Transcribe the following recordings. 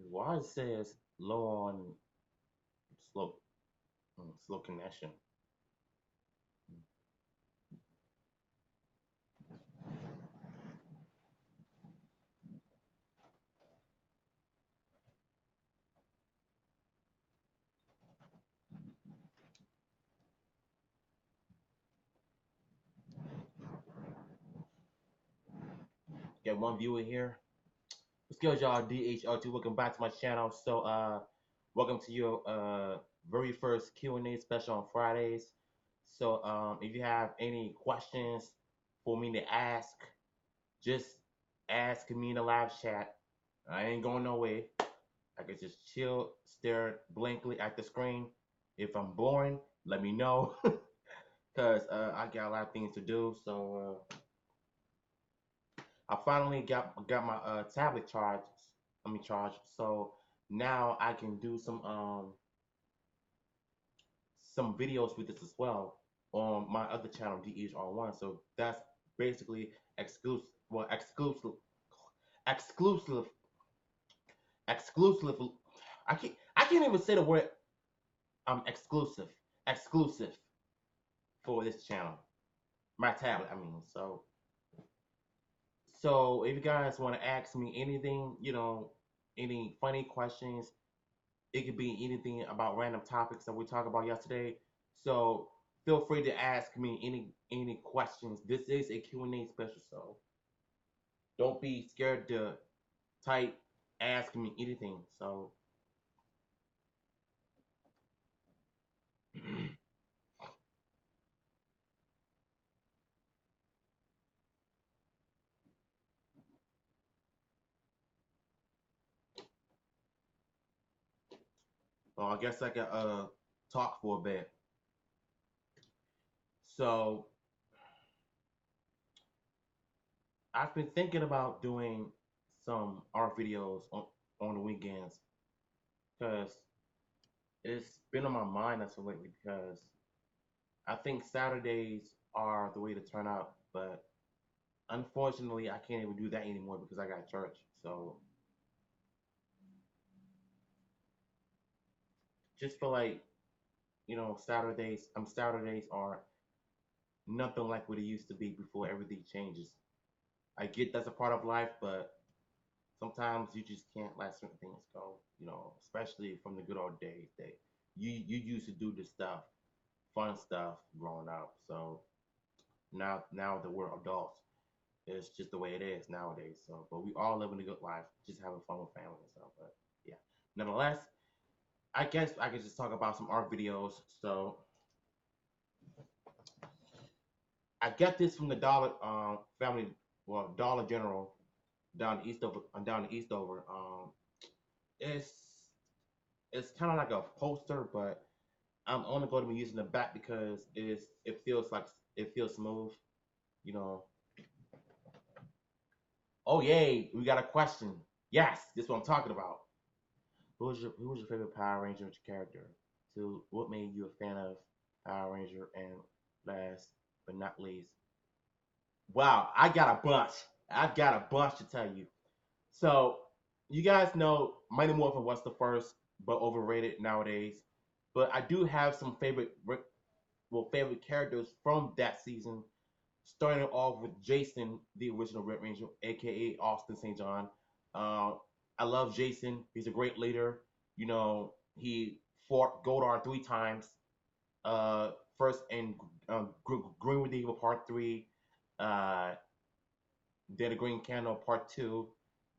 Why it says low on slow slow connection? Get one viewer here. What's good, y'all? DHL2. Welcome back to my channel. So, welcome to your very first Q&A special on Fridays. So, if you have any questions for me to ask, just ask me in the live chat. I ain't going nowhere. I could just chill, stare blankly at the screen. If I'm boring, let me know, cause I got a lot of things to do. So I finally got my tablet charged. I mean charged. So now I can do some videos with this as well on my other channel, DHR1. So that's basically exclusive. Well, exclusive, exclusive. I can't even say the word exclusive, exclusive for this channel. My tablet, I mean. So if you guys want to ask me anything, any funny questions, it could be anything about random topics that we talked about yesterday. So feel free to ask me any questions. This is a Q&A special, so don't be scared to type ask me anything. So well, I guess I can talk for a bit. So I've been thinking about doing some art videos on the weekends because it's been on my mind as of lately because I think Saturdays are the way to turn out, but unfortunately I can't even do that anymore because I got church. So just feel like, Saturdays are nothing like what it used to be before everything changes. I get that's a part of life, but sometimes you just can't let certain things go, especially from the good old days that you used to do this stuff, fun stuff growing up. So now that we're adults, it's just the way it is nowadays. So, but we all living a good life, just having fun with family and stuff. But yeah, nonetheless, I guess I could just talk about some art videos. So I get this from the Dollar family, well, Dollar General down the Eastover. It's it's kind of like a poster, but I'm only going to be using the back because it feels smooth, you know. Oh yay, we got a question. Yes, this is what I'm talking about. Who was your favorite Power Ranger character? So what made you a fan of Power Ranger? And last but not least, wow, I got a bunch. I got a bunch to tell you. So you guys know Mighty Morphin was the first, but overrated nowadays. But I do have some favorite characters from that season. Starting off with Jason, the original Red Ranger, aka Austin St. John. Uh, I love Jason. He's a great leader. He fought Goldar 3 times. First in Green Redeemer Part 3, uh, then the Green Candle Part 2,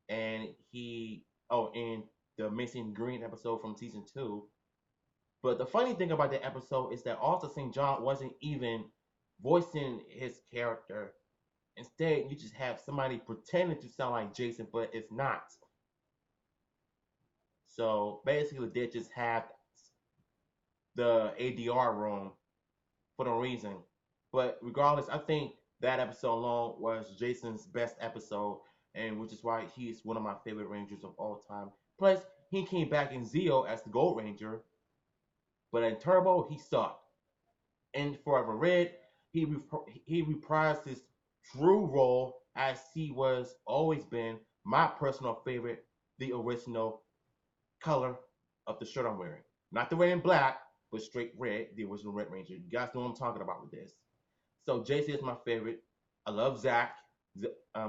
and in the Missing Green episode from Season 2. But the funny thing about that episode is that Austin St. John wasn't even voicing his character. Instead, you just have somebody pretending to sound like Jason, but it's not. So basically, they just have the ADR room for no reason. But regardless, I think that episode alone was Jason's best episode, and which is why he's one of my favorite Rangers of all time. Plus, he came back in Zeo as the Gold Ranger, but in Turbo, he sucked. In Forever Red, he reprised his true role as he was always been my personal favorite, the original color of the shirt I'm wearing. Not the red and black, but straight red, the original Red Ranger. You guys know what I'm talking about with this. So JC is my favorite. I love Zach.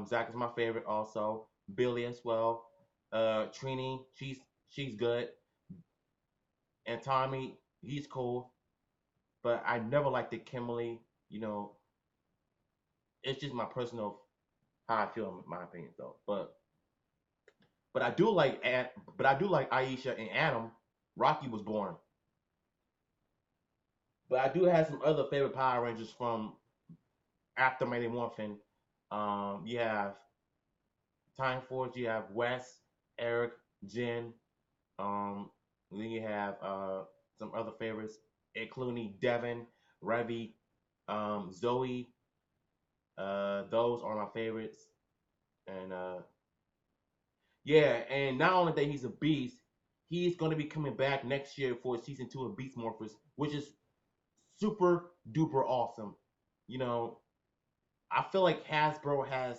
Zach is my favorite also. Billy as well. Trini, she's good. And Tommy, he's cool. But I never liked the Kimberly. You know, it's just my personal how I feel in my opinion though. But I do like Aisha and Adam. Rocky was born. But I do have some other favorite Power Rangers from after Mighty Morphin. You have Time Force, you have Wes, Eric, Jen. Um, then you have some other favorites, including Devin, Ravi, Zoe. Those are my favorites. And yeah, and not only that he's a beast, he's going to be coming back next year for season 2 of Beast Morphers, which is super duper awesome. You know, I feel like Hasbro has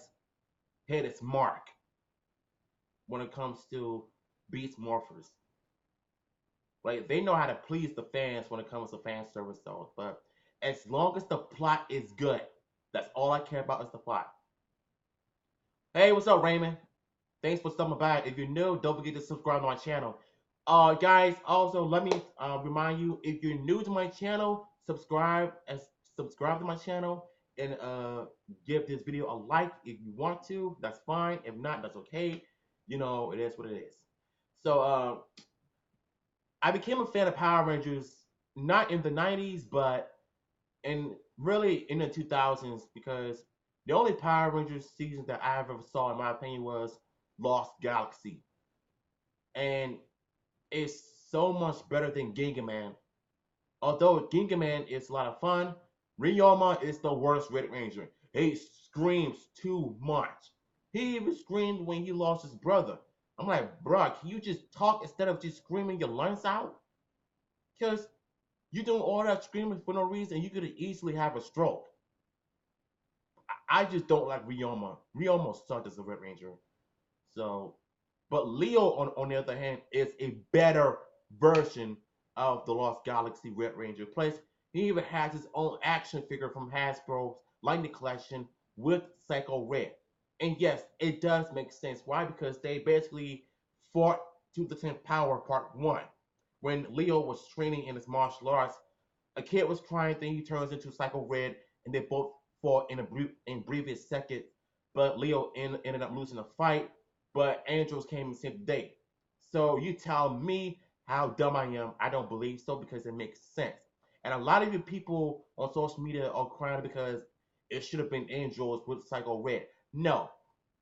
hit its mark when it comes to Beast Morphers. Like they know how to please the fans when it comes to fan service though. But as long as the plot is good, that's all I care about is the plot. Hey, what's up, Raymond? Thanks for stopping by. If you're new, don't forget to subscribe to my channel. Guys, also let me remind you, if you're new to my channel, subscribe to my channel and give this video a like if you want to. That's fine. If not, that's okay. You know, it is what it is. So I became a fan of Power Rangers not in the 90s, but really in the 2000s because the only Power Rangers season that I ever saw, in my opinion, was Lost Galaxy. And it's so much better than Gingaman. Although Gingaman is a lot of fun, Ryoma is the worst Red Ranger. He screams too much. He even screamed when he lost his brother. I'm like, bruh, can you just talk instead of just screaming your lungs out? Because you're doing all that screaming for no reason. You could easily have a stroke. I just don't like Ryoma. Ryoma sucked as a Red Ranger. So, but Leo, on the other hand, is a better version of the Lost Galaxy Red Ranger. Plus, he even has his own action figure from Hasbro's Lightning Collection with Psycho Red. And yes, it does make sense. Why? Because they basically fought to the 10th Power Part 1. When Leo was training in his martial arts, a kid was crying, then he turns into Psycho Red, and they both fought in briefest seconds. But Leo ended up losing the fight, but Angels came and saved the day. So you tell me how dumb I am. I don't believe so because it makes sense. And a lot of you people on social media are crying because it should have been Angels with Psycho Red. No.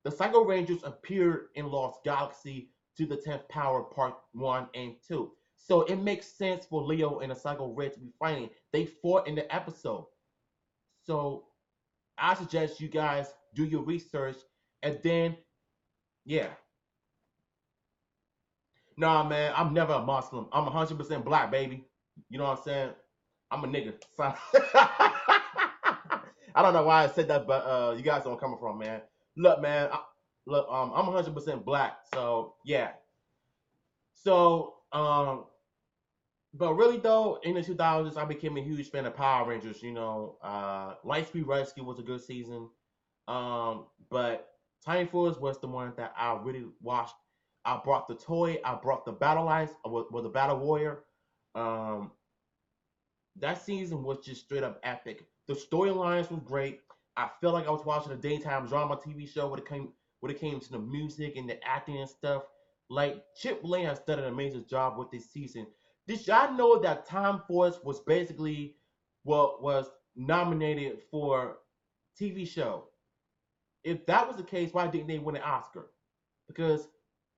The Psycho Rangers appeared in Lost Galaxy to the 10th Power Part 1 and 2. So it makes sense for Leo and the Psycho Red to be fighting. They fought in the episode. So I suggest you guys do your research and then, yeah. Nah, man, I'm never a Muslim. I'm 100% black, baby. You know what I'm saying? I'm a nigga. So I don't know why I said that, but you guys know where I'm coming from, man. Look, man, I'm 100% black, so yeah. So, but really though, in the 2000s, I became a huge fan of Power Rangers. You know, Lightspeed Rescue was a good season, but Time Force was the one that I really watched. I brought the toy, I brought the Battle Ice, with the Battle Warrior. Um, that season was just straight up epic. The storylines was great. I felt like I was watching a daytime drama TV show when it came to the music and the acting and stuff. Like Chip Lane has done an amazing job with this season. Did y'all know that Time Force was basically what was nominated for TV show? If that was the case, why didn't they win an Oscar? Because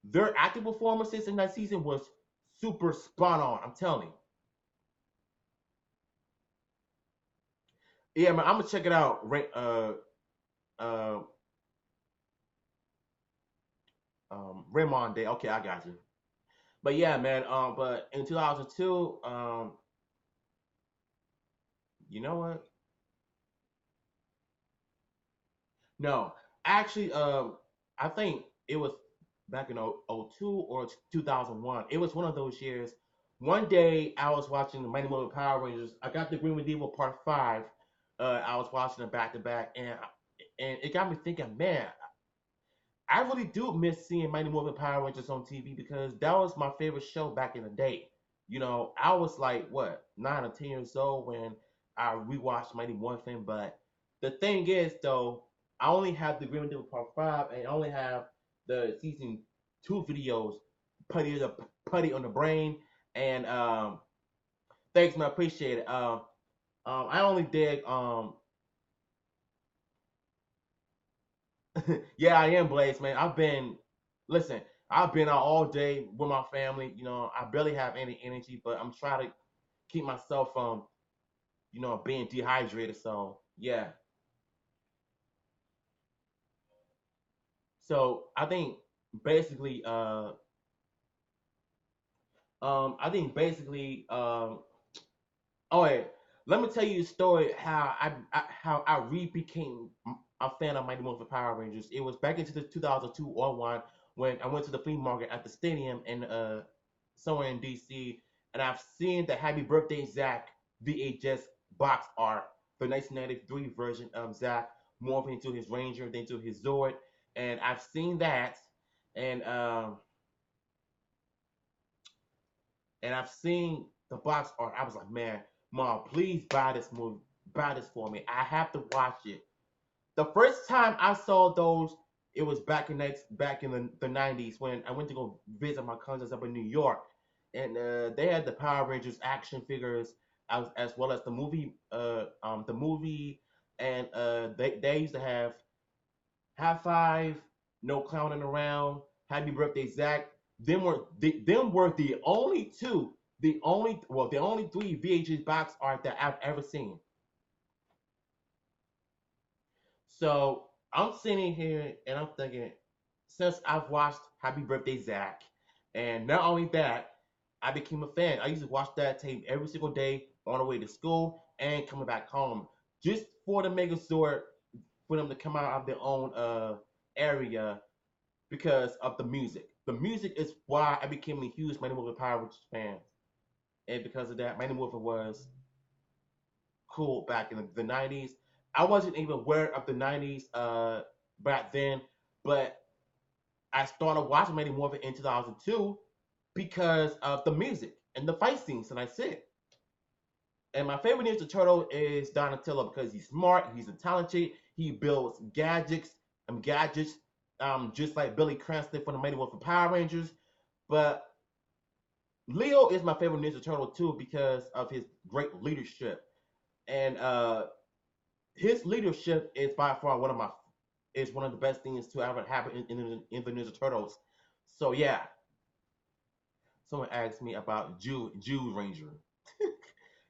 their acting performances in that season was super spot on. I'm telling you. Yeah, man, I'm gonna check it out. Uh, Raymond Day. Okay, I got you. But yeah, man. But in 2002, you know what? No, actually, I think it was back in '02 or 2001. It was one of those years. One day I was watching the Mighty Morphin Power Rangers. I got the Green Medieval Part 5. I was watching them back to back, and it got me thinking, man, I really do miss seeing Mighty Morphin Power Rangers on TV because that was my favorite show back in the day. You know, I was like, what, 9 or 10 years old when I rewatched Mighty Morphin. But the thing is, though, I only have the Green Devil Part 5 and I only have the season 2 videos putty on the brain. And thanks, man, I appreciate it. I only dig yeah, I am Blaze, man. Listen, I've been out all day with my family. You know, I barely have any energy, but I'm trying to keep myself from, being dehydrated. So, yeah. So, basically, uh, I think basically, oh, wait, let me tell you a story how I re became a fan of Mighty Morphin Power Rangers. It was back into the 2002 or one when I went to the flea market at the stadium in somewhere in DC, and I've seen the Happy Birthday Zach VHS box art, the 1993 version of Zach morphing into his Ranger, then to his Zord, and I've seen that, and I've seen the box art. I was like, man, mom, please buy this movie, buy this for me. I have to watch it. The first time I saw those, it was back in the 90s when I went to go visit my cousins up in New York, and they had the Power Rangers action figures as well as the movie, and they used to have High Five, No Clowning Around, Happy Birthday Zach. Them were the only two, the only three VHS box art that I've ever seen. So I'm sitting here and I'm thinking, since I've watched Happy Birthday Zach, and not only that, I became a fan. I used to watch that tape every single day on the way to school and coming back home, just for the Megazord, for them to come out of their own area because of the music. The music is why I became a huge Mighty Morphin Power Rangers fan, and because of that, Mighty Morphin was cool back in the 90s. I wasn't even aware of the 90s back then, but I started watching Mighty Morphin in 2002 because of the music and the fight scenes, and I said. And my favorite Ninja Turtle is Donatello because he's smart, he's talented, he builds gadgets, just like Billy Cranston from the Mighty Morphin Power Rangers. But Leo is my favorite Ninja Turtle too because of his great leadership. And his leadership is by far one of the best things to ever happen in the Ninja Turtles. So yeah, someone asked me about Jew Ranger.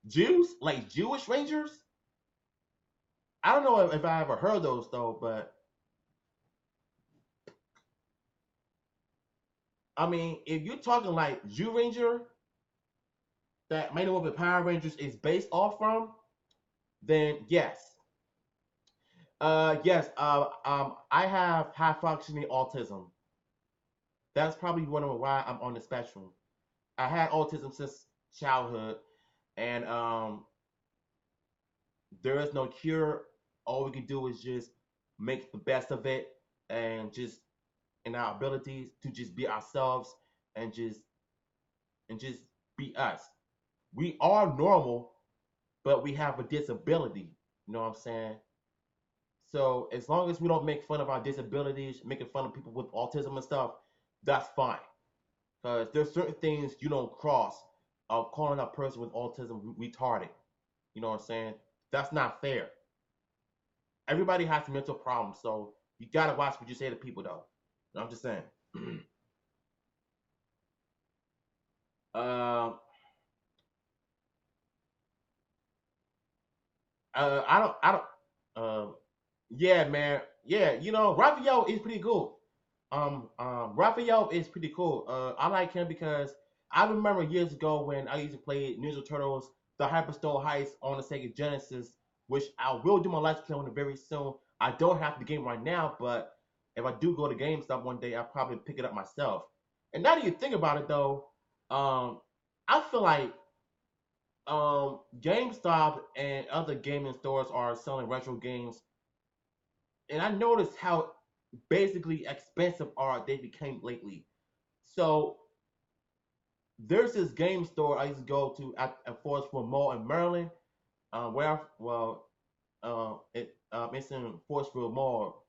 Jews like Jewish Rangers. I don't know if I ever heard those though, but I mean, if you're talking like Jew Ranger that Mighty Morphin Power Rangers is based off from, then yes. Yes. I have high functioning autism. That's probably one of why I'm on the spectrum. I had autism since childhood, and there is no cure. All we can do is just make the best of it, and just in our abilities to just be ourselves and just be us. We are normal, but we have a disability. You know what I'm saying? So as long as we don't make fun of our disabilities, making fun of people with autism and stuff, that's fine. Because there's certain things you don't cross of calling a person with autism retarded. You know what I'm saying? That's not fair. Everybody has mental problems, so you gotta watch what you say to people, though. I'm just saying. uh, I don't. Yeah, man. Yeah, Raphael is pretty cool. Raphael is pretty cool. I like him because I remember years ago when I used to play Ninja Turtles, the Hyperstone Heist on the Sega Genesis, which I will do my live play on it very soon. I don't have the game right now, but if I do go to GameStop one day, I'll probably pick it up myself. And now that you think about it, though, I feel like GameStop and other gaming stores are selling retro games, and I noticed how basically expensive are they became lately. So there's this game store I used to go to at Forestville Mall in Maryland, it's in Forestville Mall.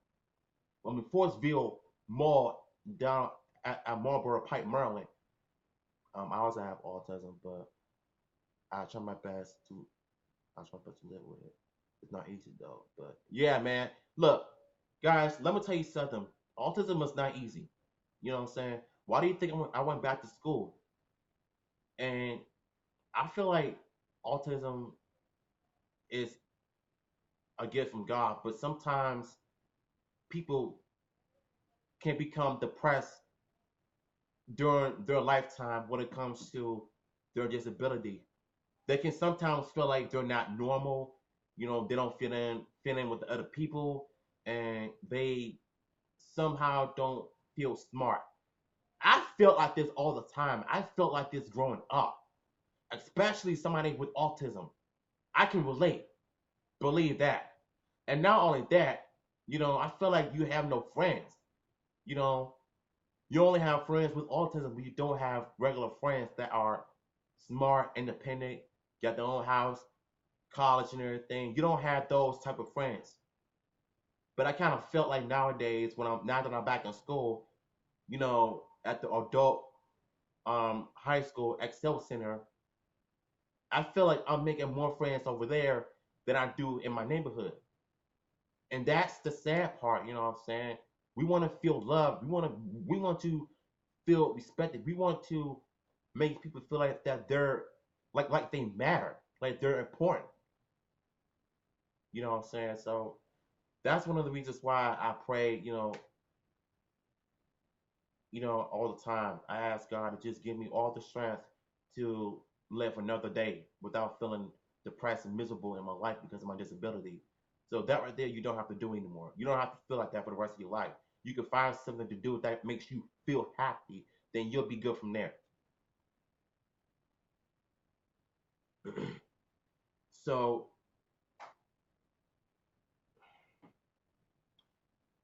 I mean Forestville Mall down at Marlboro Pike, Maryland. I also have autism, but I try my best to I try my best to live with it. It's not easy though, but yeah, man. Look, guys, let me tell you something. Autism is not easy. You know what I'm saying? Why do you think I went back to school? And I feel like autism is a gift from God, but sometimes people can become depressed during their lifetime when it comes to their disability. They can sometimes feel like they're not normal. You know, they don't fit in with the other people, and they somehow don't feel smart. I felt like this all the time. I felt like this growing up, especially somebody with autism. I can relate, believe that. And not only that, I feel like you have no friends. You know, you only have friends with autism, but you don't have regular friends that are smart, independent, got their own house, college and everything. You don't have those type of friends. But I kind of felt like nowadays, now that I'm back in school, at the adult high school Excel Center, I feel like I'm making more friends over there than I do in my neighborhood. And that's the sad part, you know what I'm saying? We want to feel loved. We want to feel respected. We want to make people feel like that they're like they matter, like they're important. You know what I'm saying? So that's one of the reasons why I pray, all the time. I ask God to just give me all the strength to live another day without feeling depressed and miserable in my life because of my disability. So that right there, you don't have to do anymore. You don't have to feel like that for the rest of your life. You can find something to do that makes you feel happy, then you'll be good from there. So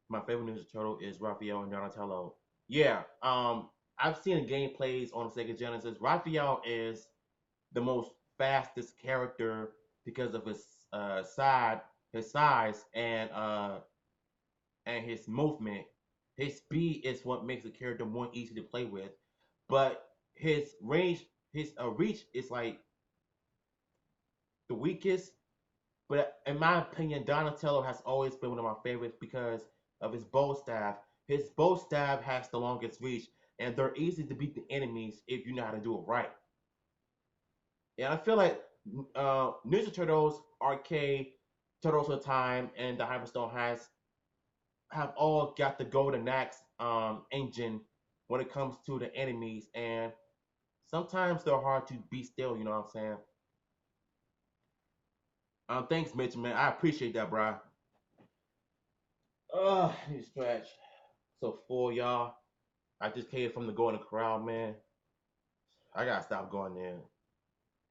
my favorite Ninja Turtle is Raphael and Donatello. Yeah, I've seen gameplays on Sega Genesis. Raphael is the most fastest character because of his size, and his movement. His speed is what makes the character more easy to play with, but his reach is like the weakest. But in my opinion, Donatello has always been one of my favorites because of his bow staff. His bow staff has the longest reach, and they're easy to beat the enemies if you know how to do it right. And I feel like Ninja Turtles, Arcade, Turtles of Time, and the Hyperstone have all got the Golden Axe engine when it comes to the enemies, and sometimes they're hard to be still. You know what I'm saying? Thanks, Mitch, man. I appreciate that, bro. I need to stretch. So full, y'all. I just came from the Golden Corral, man. I gotta stop going there.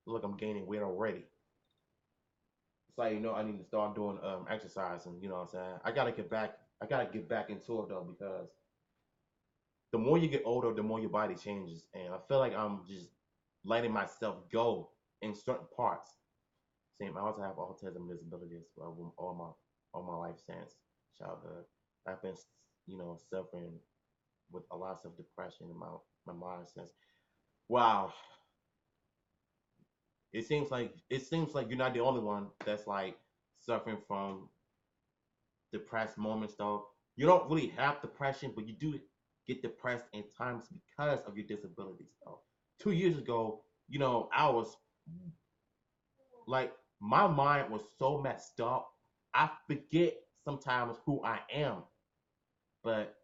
Look, I'm gaining weight already. It's like I need to start doing exercising. You know what I'm saying? I gotta get back. I gotta get back into it though because the more you get older, the more your body changes, and I feel like I'm just letting myself go in certain parts. Same. I also have autism and disabilities all my life since childhood. I've been suffering with a lot of depression in my mind since. Wow, it seems like you're not the only one that's like suffering from depressed moments though. You don't really have depression, but you do get depressed in times because of your disabilities though. 2 years ago, I was like my mind was so messed up. I forget sometimes who I am. But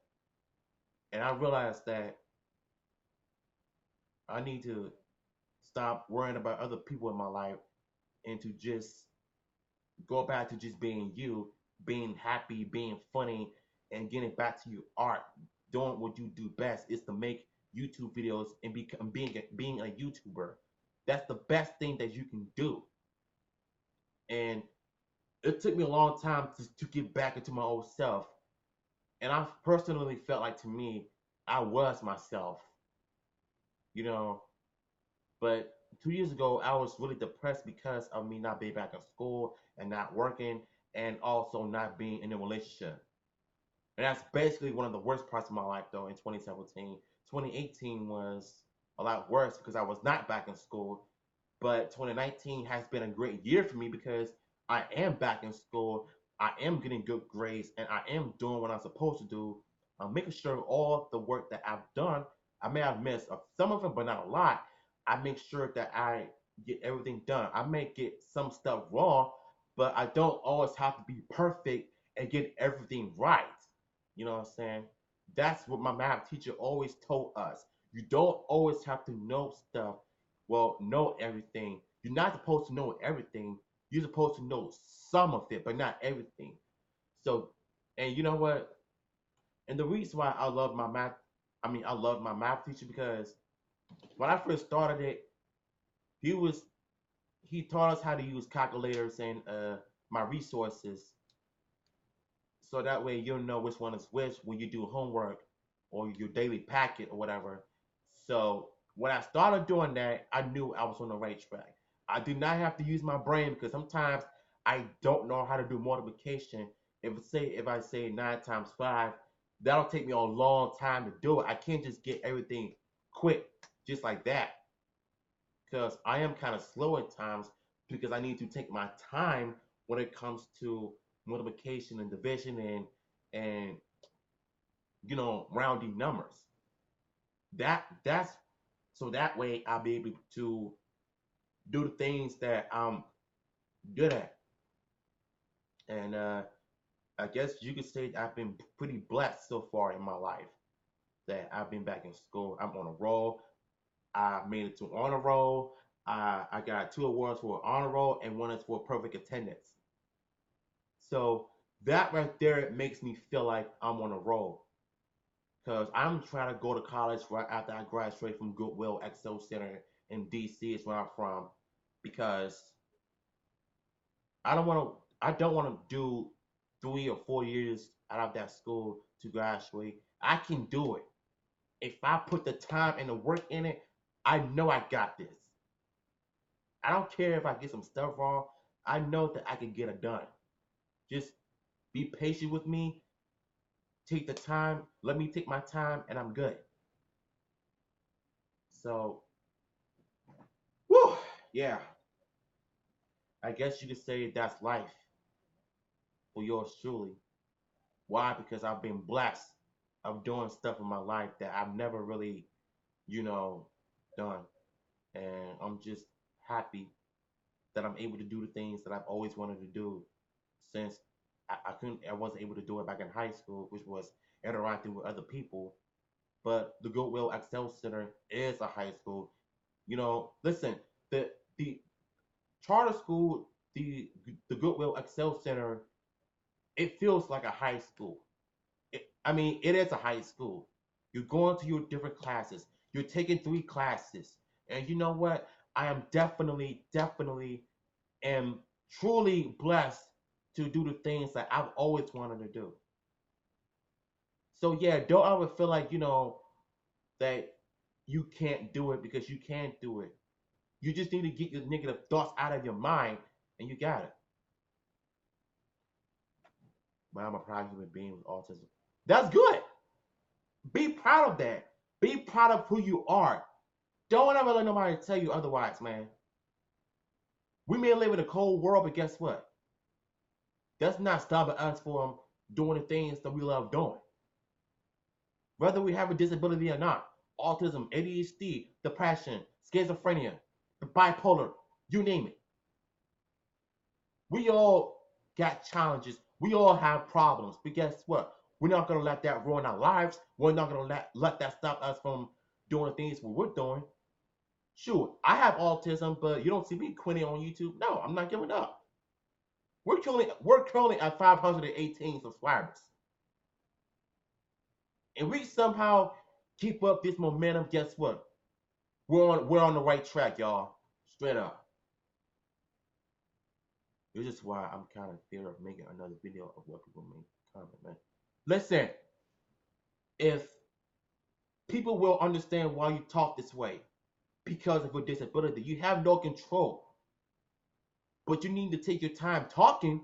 and I realized that I need to stop worrying about other people in my life and to just go back to just being you, being happy, being funny, and getting back to your art, doing what you do best is to make YouTube videos and being a YouTuber. That's the best thing that you can do. And it took me a long time to get back into my old self. And I personally felt like, to me, I was myself, you know. But 2 years ago, I was really depressed because of me not being back in school and not working, and also not being in a relationship. And that's basically one of the worst parts of my life, though, in 2017. 2018 was a lot worse because I was not back in school. But 2019 has been a great year for me because I am back in school. I am getting good grades, and I am doing what I'm supposed to do. I'm making sure all the work that I've done, I may have missed some of it, but not a lot. I make sure that I get everything done. I may get some stuff wrong, but I don't always have to be perfect and get everything right. You know what I'm saying? That's what my math teacher always told us. You don't always have to know stuff, well, know everything. You're not supposed to know everything. You're supposed to know some of it, but not everything. So, and you know what? And the reason why I love my math teacher because when I first started it, he was he taught us how to use calculators and my resources, so that way you'll know which one is which when you do homework or your daily packet or whatever. So when I started doing that, I knew I was on the right track. I did not have to use my brain because sometimes I don't know how to do multiplication. If I say 9 times 5, that'll take me a long time to do it. I can't just get everything quick just like that because I am kind of slow at times because I need to take my time when it comes to multiplication and division and rounding numbers. That's so that way I'll be able to do the things that I'm good at. And I guess you could say I've been pretty blessed so far in my life that I've been back in school. I'm on a roll. I made it to honor roll. I got 2 awards for honor roll and one is for perfect attendance. So that right there, it makes me feel like I'm on a roll. Because I'm trying to go to college right after I graduate from Goodwill XO Center in DC is where I'm from. Because I don't want to do 3 or 4 years out of that school to graduate. I can do it. If I put the time and the work in it, I know I got this. I don't care if I get some stuff wrong. I know that I can get it done. Just be patient with me. Take the time. Let me take my time, and I'm good. So, whew, yeah. I guess you could say that's life for yours truly. Why? Because I've been blessed of doing stuff in my life that I've never really, you know, done. And I'm just happy that I'm able to do the things that I've always wanted to do since I wasn't able to do it back in high school, which was interacting with other people. But the Goodwill Excel Center is a high school. Listen, the charter school, the Goodwill Excel Center, it feels like a high school. It is a high school. You're going to your different classes. You're taking 3 classes. And you know what? I am definitely am truly blessed to do the things that I've always wanted to do. So yeah, don't ever feel like, that you can't do it because you can't do it. You just need to get your negative thoughts out of your mind and you got it. But I'm a proud human being with autism. That's good. Be proud of that. Be proud of who you are. Don't ever let nobody tell you otherwise, man. We may live in a cold world, but guess what? That's not stopping us from doing the things that we love doing. Whether we have a disability or not, autism, ADHD, depression, schizophrenia, bipolar, you name it. We all got challenges. We all have problems. But guess what? We're not going to let that ruin our lives. We're not going to let that stop us from doing the things we're doing. Sure, I have autism, but you don't see me quitting on YouTube. No, I'm not giving up. We're currently at 518 subscribers. and we somehow keep up this momentum, guess what? We're on the right track, y'all. Straight up. This is why I'm kind of fear of making another video of what people make comment, man. Listen, if people will understand why you talk this way because of your disability, you have no control. But you need to take your time talking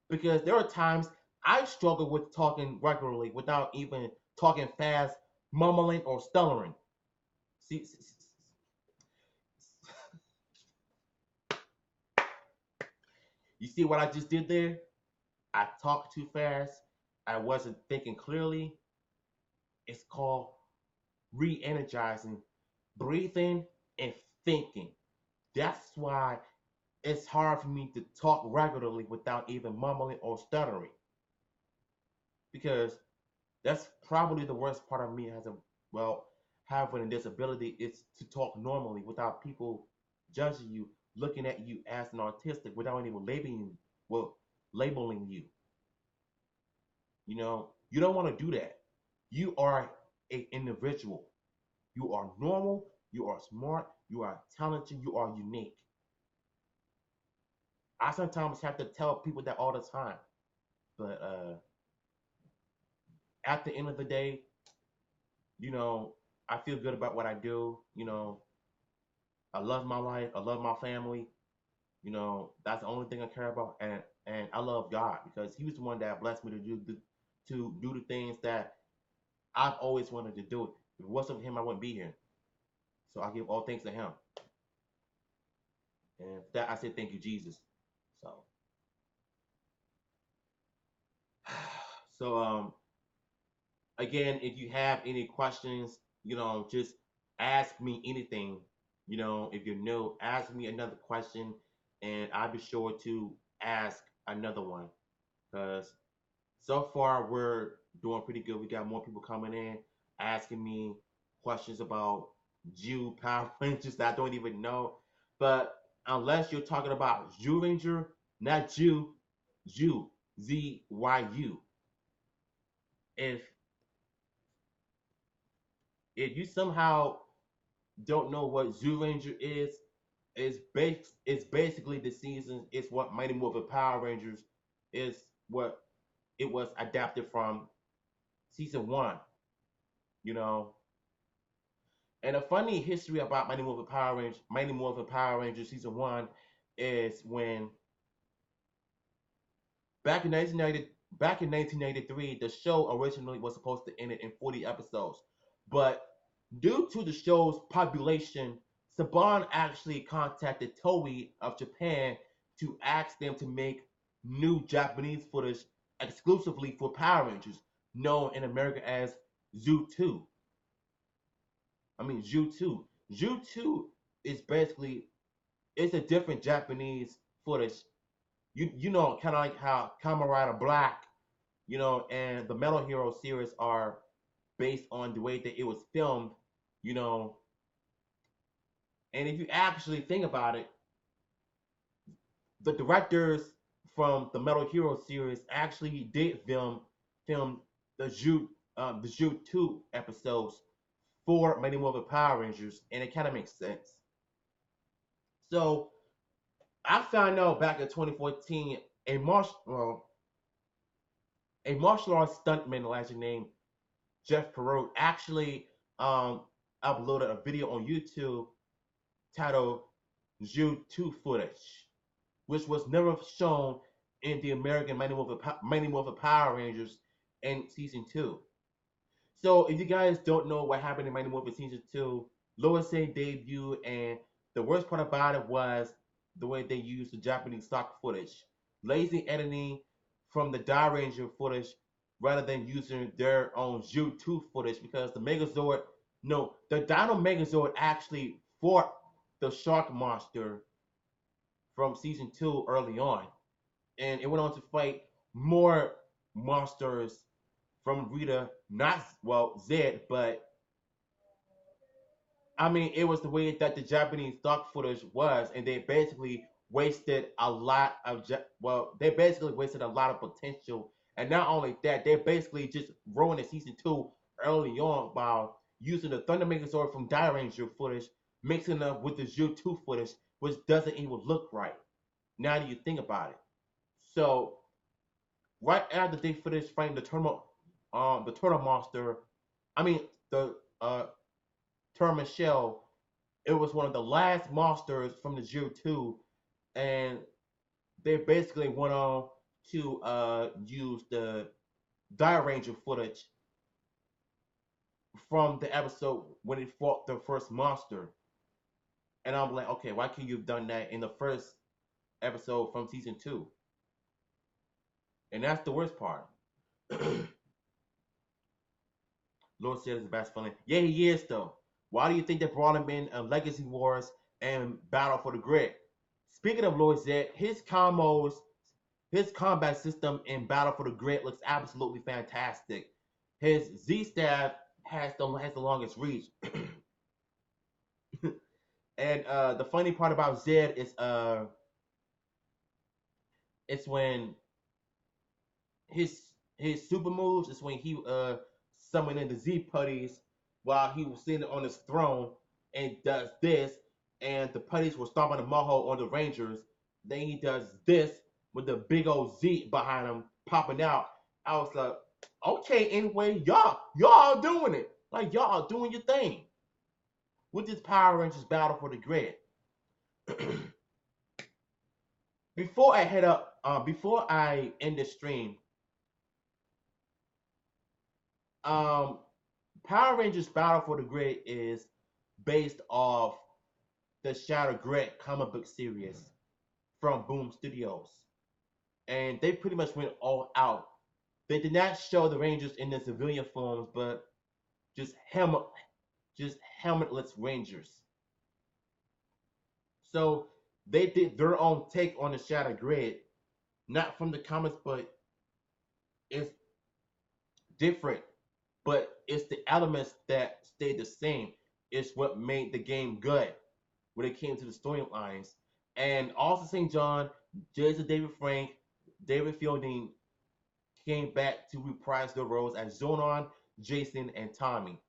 because there are times I struggle with talking regularly without even talking fast, mumbling, or stuttering. See, you see what I just did there? I talked too fast. I wasn't thinking clearly. It's called re-energizing, breathing, and thinking. That's why it's hard for me to talk regularly without even mumbling or stuttering. Because that's probably the worst part of me as a well having a disability is to talk normally without people judging you, looking at you as an autistic without even labeling you. You don't want to do that. You are an individual. You are normal. You are smart. You are talented. You are unique. I sometimes have to tell people that all the time. But at the end of the day, you know, I feel good about what I do. I love my life. I love my family. That's the only thing I care about. And I love God because He was the one that blessed me to do the things that I've always wanted to do. If it wasn't for Him, I wouldn't be here. So I give all thanks to Him. And for that, I say thank you, Jesus. So, so again, if you have any questions, just ask me anything. If you're new, ask me another question, and I'll be sure to ask another one. Because so far we're doing pretty good. We got more people coming in, asking me questions about Jew Power Rangers that I don't even know. But unless you're talking about Jew Ranger, not Jew, Jew, ZYU. If if you somehow don't know what Zoo Ranger is, it's basically the season. It's what Mighty Morphin Power Rangers is. What it was adapted from season one. You know, and a funny history about Mighty Morphin Power Rangers season one is when back in 1993, the show originally was supposed to end it in 40 episodes, but due to the show's population, Saban actually contacted Toei of Japan to ask them to make new Japanese footage exclusively for Power Rangers, known in America as Zoo 2. I mean, Zoo 2. Zoo 2 is basically it's a different Japanese footage. Kind of like how Kamen Rider Black, and the Metal Hero series are based on the way that it was filmed, you know. And if you actually think about it, the directors from the Metal Hero series actually did film the Ju 2 episodes for Mighty Morphin Power Rangers, and it kind of makes sense. So I found out back in 2014 a martial arts stuntman actually named Jeff Perot actually uploaded a video on YouTube titled Ju 2 footage, which was never shown in the American Mighty Morphin Power Rangers in season 2. So if you guys don't know what happened in Mighty Morphin season 2, Lois Lane debuted, and the worst part about it was the way they used the Japanese stock footage. Lazy editing from the Die Ranger footage rather than using their own Ju 2 footage because the Dino Megazord actually fought the shark monster from season 2 early on. And it went on to fight more monsters from Rita, not, well, Zed, but I mean, it was the way that the Japanese stock footage was, and they basically wasted a lot of, they basically wasted a lot of potential. And not only that, they basically just ruined the season 2 early on while using the Thunder Megazord from Die Ranger footage, mixing up with the Zero 2 footage, which doesn't even look right. Now that you think about it. So right after they finished fighting the turtle monster, I mean the Turtle Shell, it was one of the last monsters from the Zero 2, and they basically went on to use the Die Ranger footage from the episode when it fought the first monster. And I'm like, okay, why can't you have done that in the first episode from season 2? And that's the worst part. Lord said it's the best villain. Yeah, he is though. Why do you think they brought him in Legacy Wars and Battle for the Grid? Speaking of Lord Zed, his combat system in Battle for the Grid looks absolutely fantastic. His Z staff has the longest reach. And the funny part about Zed is it's when his super moves is when he summoned in the Z putties while he was sitting on his throne and does this, and the putties were stomping the moho on the Rangers. Then he does this with the big old Z behind him popping out. I was like, okay, anyway, y'all doing it. Like y'all doing your thing. With this Power Rangers Battle for the Grid. Before I end the stream, Power Rangers Battle for the Grid is based off the Shattered Grid comic book series from Boom Studios. And they pretty much went all out. They did not show the Rangers in their civilian forms, but just helmetless Rangers. So they did their own take on the Shattered Grid, not from the comics, but it's different. But it's the elements that stayed the same. It's what made the game good when it came to the storylines. And also St. John, Jason David Frank, David Fielding came back to reprise their roles as Zonon, Jason, and Tommy.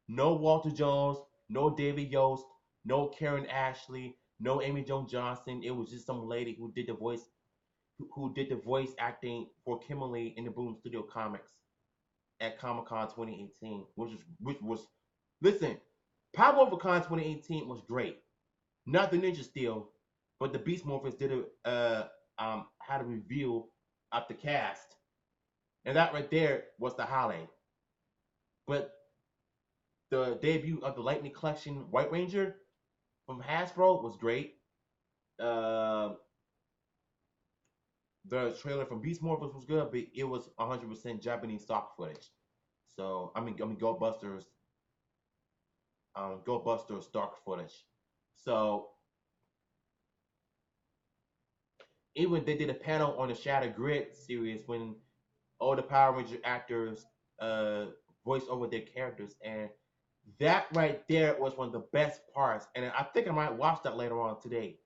No Walter Jones, no David Yost, no Karen Ashley, no Amy Jones Johnson. It was just some lady who did the voice acting for Kimberly in the Boom Studio Comics at Comic Con 2018, which was listen, Power Over Con 2018 was great. Not the Ninja Steel, but the Beast Morphers did had a review of the cast, and that right there was the highlight. But the debut of the Lightning Collection White Ranger from Hasbro was great. The trailer from Beast Morphers was good, but it was 100% Japanese stock footage. So I mean, Go Busters stock footage. So even they did a panel on the Shattered Grid series when all the Power Ranger actors voiced over their characters, and that right there was one of the best parts. And I think I might watch that later on today.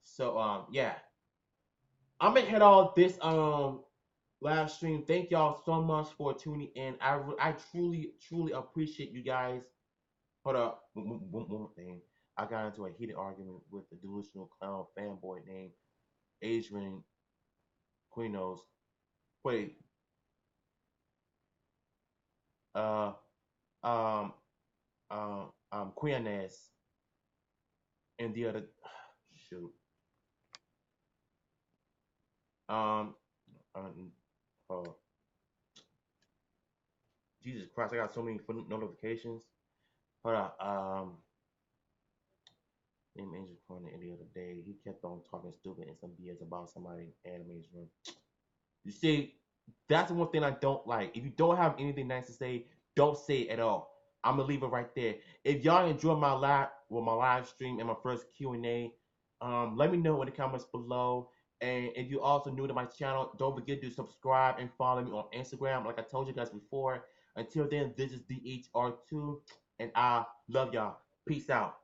So yeah, I'm gonna head off this live stream. Thank y'all so much for tuning in. I truly appreciate you guys. Hold up, one more thing. I got into a heated argument with a delusional clown fanboy named Adrian Quinos. Wait, uh, um, Queeness, and the other shoot. Um, oh, Jesus Christ! I got so many notifications. Hold on. Named Angel Corner the other day. He kept on talking stupid and some BS about somebody in anime's room. You see, that's the one thing I don't like. If you don't have anything nice to say, don't say it at all. I'm gonna leave it right there. If y'all enjoy my live stream and my first Q&A, let me know in the comments below. And if you also new to my channel, don't forget to subscribe and follow me on Instagram. Like I told you guys before. Until then, this is DHR2, and I love y'all. Peace out.